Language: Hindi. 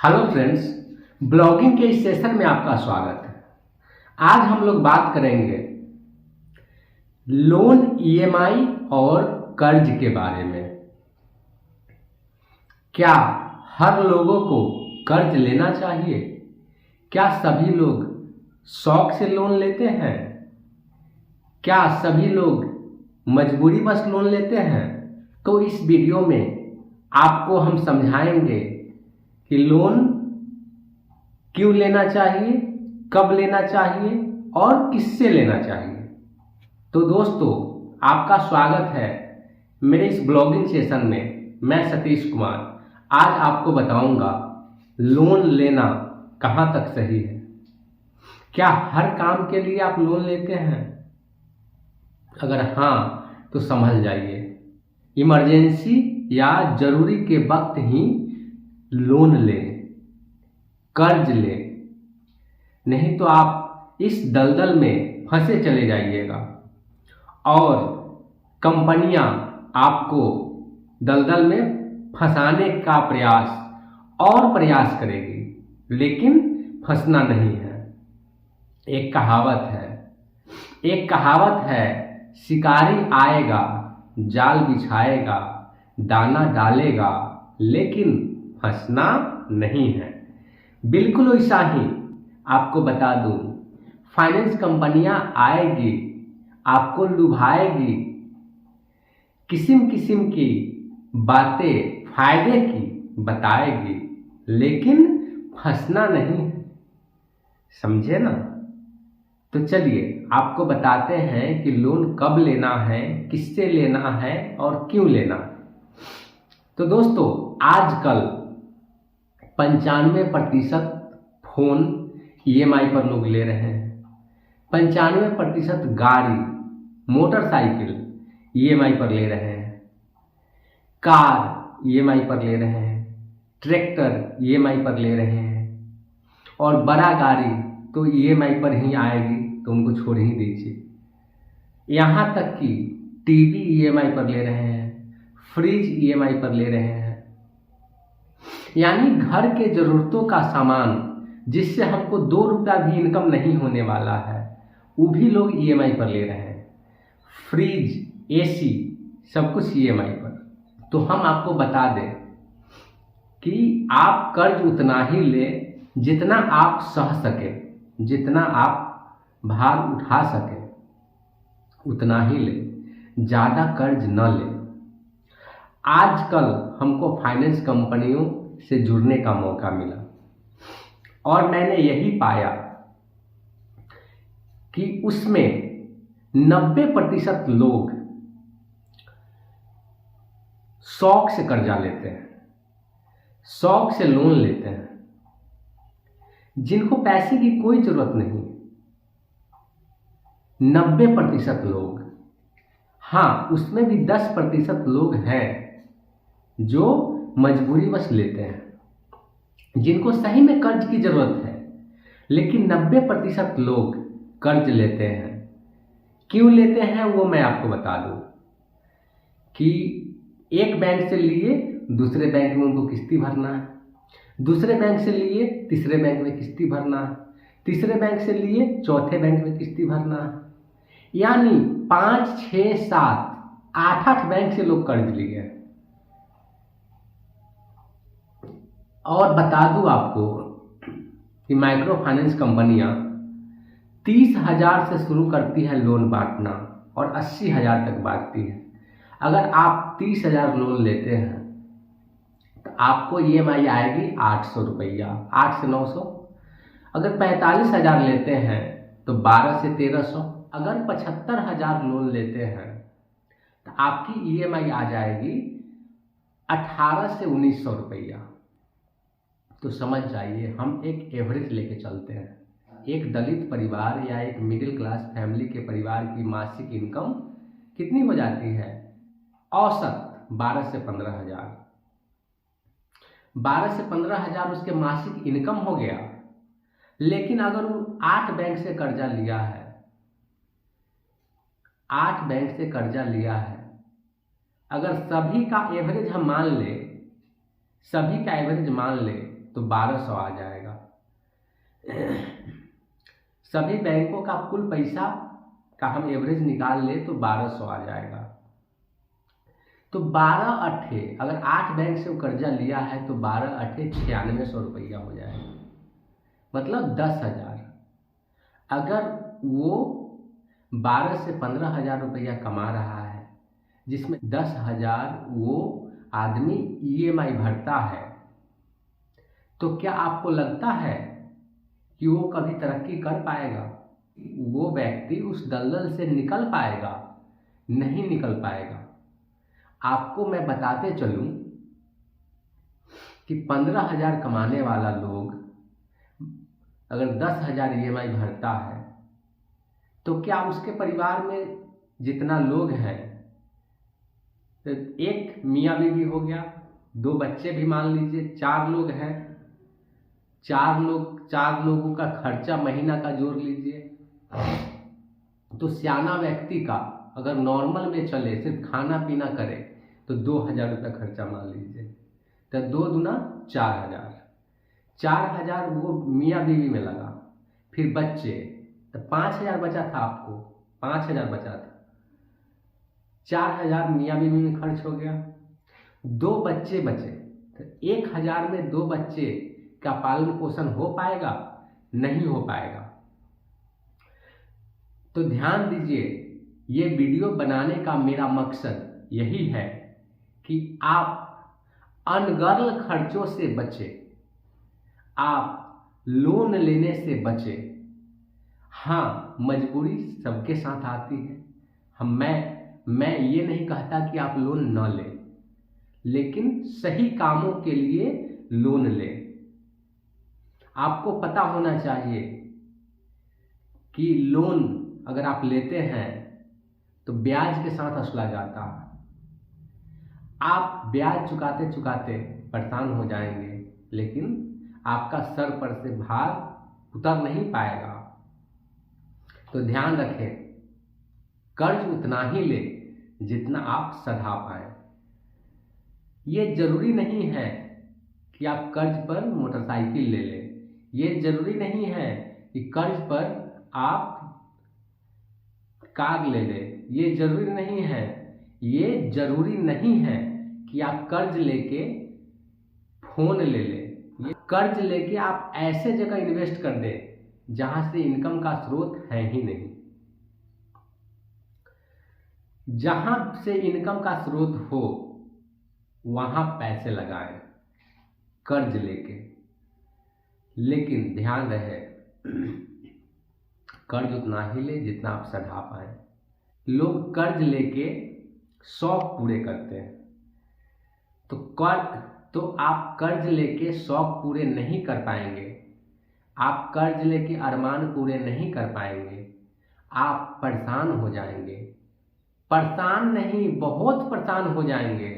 हेलो फ्रेंड्स, ब्लॉगिंग के इस सेशन में आपका स्वागत है। आज हम लोग बात करेंगे लोन ईएमआई और कर्ज के बारे में। क्या हर लोगों को कर्ज लेना चाहिए? क्या सभी लोग शौक से लोन लेते हैं? क्या सभी लोग मजबूरीवश लोन लेते हैं? तो इस वीडियो में आपको हम समझाएंगे कि लोन क्यों लेना चाहिए, कब लेना चाहिए और किससे लेना चाहिए। तो दोस्तों, आपका स्वागत है मेरे इस ब्लॉगिंग सेशन में। मैं सतीश कुमार आज आपको बताऊंगा लोन लेना कहां तक सही है। क्या हर काम के लिए आप लोन लेते हैं? अगर हाँ तो संभल जाइए। इमरजेंसी या जरूरी के वक्त ही लोन लें, कर्ज लें, नहीं तो आप इस दलदल में फंसे चले जाइएगा और कंपनियां आपको दलदल में फंसाने का प्रयास करेगी, लेकिन फंसना नहीं है। एक कहावत है, शिकारी आएगा, जाल बिछाएगा, दाना डालेगा, लेकिन फंसना नहीं है। बिल्कुल वैसा ही आपको बता दूं, फाइनेंस कंपनियां आएगी, आपको लुभाएगी, किस्म किस्म की बातें फायदे की बताएगी, लेकिन फंसना नहीं है। समझे ना? तो चलिए आपको बताते हैं कि लोन कब लेना है, किससे लेना है और क्यों लेना है। तो दोस्तों, आजकल 95% फोन ईएमआई पर लोग ले रहे हैं। 95% गाड़ी, मोटरसाइकिल ईएमआई पर ले रहे हैं। कार ईएमआई पर ले रहे हैं। ट्रैक्टर ईएमआई पर ले रहे हैं। और बड़ा गाड़ी तो ईएमआई पर ही आएगी, तो उनको छोड़ ही दीजिए। यहाँ तक कि टीवी ईएमआई पर ले रहे हैं, फ्रिज ईएमआई पर ले रहे हैं। यानी घर के जरूरतों का सामान जिससे हमको 2 रुपया भी इनकम नहीं होने वाला है, वो भी लोग ईएमआई पर ले रहे हैं। फ्रिज, एसी, सब कुछ ईएमआई पर। तो हम आपको बता दें कि आप कर्ज उतना ही ले जितना आप सह सके, जितना आप भार उठा सके, उतना ही ले, ज़्यादा कर्ज न ले। आजकल हमको फाइनेंस कंपनियों से जुड़ने का मौका मिला और मैंने यही पाया कि उसमें 90% लोग शौक से कर्जा लेते हैं, शौक से लोन लेते हैं, जिनको पैसे की कोई जरूरत नहीं। 90% लोग, हाँ उसमें भी 10% लोग हैं जो मजबूरीवश लेते हैं, जिनको सही में कर्ज की जरूरत है। लेकिन 90% लोग कर्ज लेते हैं। क्यों लेते हैं वो मैं आपको बता दूं कि एक बैंक से लिए दूसरे बैंक में उनको किस्ती भरना है, दूसरे बैंक से लिए तीसरे बैंक में किस्ती भरना है, तीसरे बैंक से लिए चौथे बैंक में किस्ती भरना है। यानी 5, 6, 7, 8 बैंक से लोग कर्ज लिए हैं। और बता दूं आपको कि माइक्रो फाइनेंस कंपनियां 30,000 से शुरू करती है लोन बांटना और 80,000 तक बांटती है। अगर आप 30,000 लोन लेते हैं तो आपको ईएमआई आएगी 800 रुपया, 8 से 900। अगर 45,000 लेते हैं तो 12 से 1300। अगर 75,000 लोन लेते हैं तो आपकी ईएमआई आ जाएगी 18 से 1900 रुपया। तो समझ जाइए, हम एक एवरेज लेके चलते हैं। एक दलित परिवार या एक मिडिल क्लास फैमिली के परिवार की मासिक इनकम कितनी हो जाती है? औसत 12 से 15,000। 12 से 15,000 उसके मासिक इनकम हो गया। लेकिन अगर वो 8 बैंक से कर्जा लिया है, 8 बैंक से कर्जा लिया है, अगर सभी का एवरेज हम मान ले, सभी का एवरेज मान ले तो 1200 आ जाएगा। सभी बैंकों का कुल पैसा का हम एवरेज निकाल ले तो 1200 आ जाएगा। तो 12 अट्ठे, अगर 8 बैंक से वो कर्जा लिया है तो 12 अट्ठे 9600 रुपया हो जाएगा, मतलब 10,000। अगर वो 12 से 15,000 रुपया कमा रहा है, जिसमें 10,000 वो आदमी EMI भरता है, तो क्या आपको लगता है कि वो कभी तरक्की कर पाएगा? वो व्यक्ति उस दलदल से निकल पाएगा? नहीं निकल पाएगा। आपको मैं बताते चलूं कि 15,000 कमाने वाला लोग अगर 10,000 EMI भरता है तो क्या उसके परिवार में जितना लोग हैं, तो एक मियाँ बीवी हो गया, 2 बच्चे भी मान लीजिए, 4 लोग हैं, 4 लोगों का खर्चा महीना का जोड़ लीजिए, तो सियाना व्यक्ति का अगर नॉर्मल में चले, सिर्फ खाना पीना करे, तो 2,000 रुपये खर्चा मान लीजिए, तो 2 दूना 4,000। 4,000 वो मियाँ बीवी में लगा, फिर बच्चे, तो 5,000 बचा था आपको, 5,000 बचा था, 4,000 मियाँ बीवी में खर्च हो गया, 2 बच्चे बचे, तो 1,000 में 2 बच्चे का पालन पोषण हो पाएगा? नहीं हो पाएगा। तो ध्यान दीजिए, ये वीडियो बनाने का मेरा मकसद यही है कि आप अनगर्ल खर्चों से बचे, आप लोन लेने से बचे। हाँ, मजबूरी सबके साथ आती है। मैं ये नहीं कहता कि आप लोन न लें, लेकिन सही कामों के लिए लोन लें। आपको पता होना चाहिए कि लोन अगर आप लेते हैं तो ब्याज के साथ असला जाता है। आप ब्याज चुकाते चुकाते परेशान हो जाएंगे, लेकिन आपका सर पर से भार उतर नहीं पाएगा। तो ध्यान रखें, कर्ज उतना ही ले जितना आप सधा पाए। ये जरूरी नहीं है कि आप कर्ज पर मोटरसाइकिल ले लें, ये जरूरी नहीं है कि कर्ज पर आप कार ले लें, ये जरूरी नहीं है कि आप कर्ज लेके फोन ले लें। ये कर्ज लेके आप ऐसे जगह इन्वेस्ट कर दें जहां से इनकम का स्रोत है ही नहीं। जहां से इनकम का स्रोत हो वहां पैसे लगाएं कर्ज लेके। लेकिन ध्यान रहे, कर्ज उतना ही ले जितना आप सधा पाए। लोग कर्ज लेके शौक पूरे करते हैं, तो आप कर्ज लेके शौक पूरे नहीं कर पाएंगे, आप कर्ज लेके अरमान पूरे नहीं कर पाएंगे, आप परेशान हो जाएंगे। परेशान नहीं, बहुत परेशान हो जाएंगे।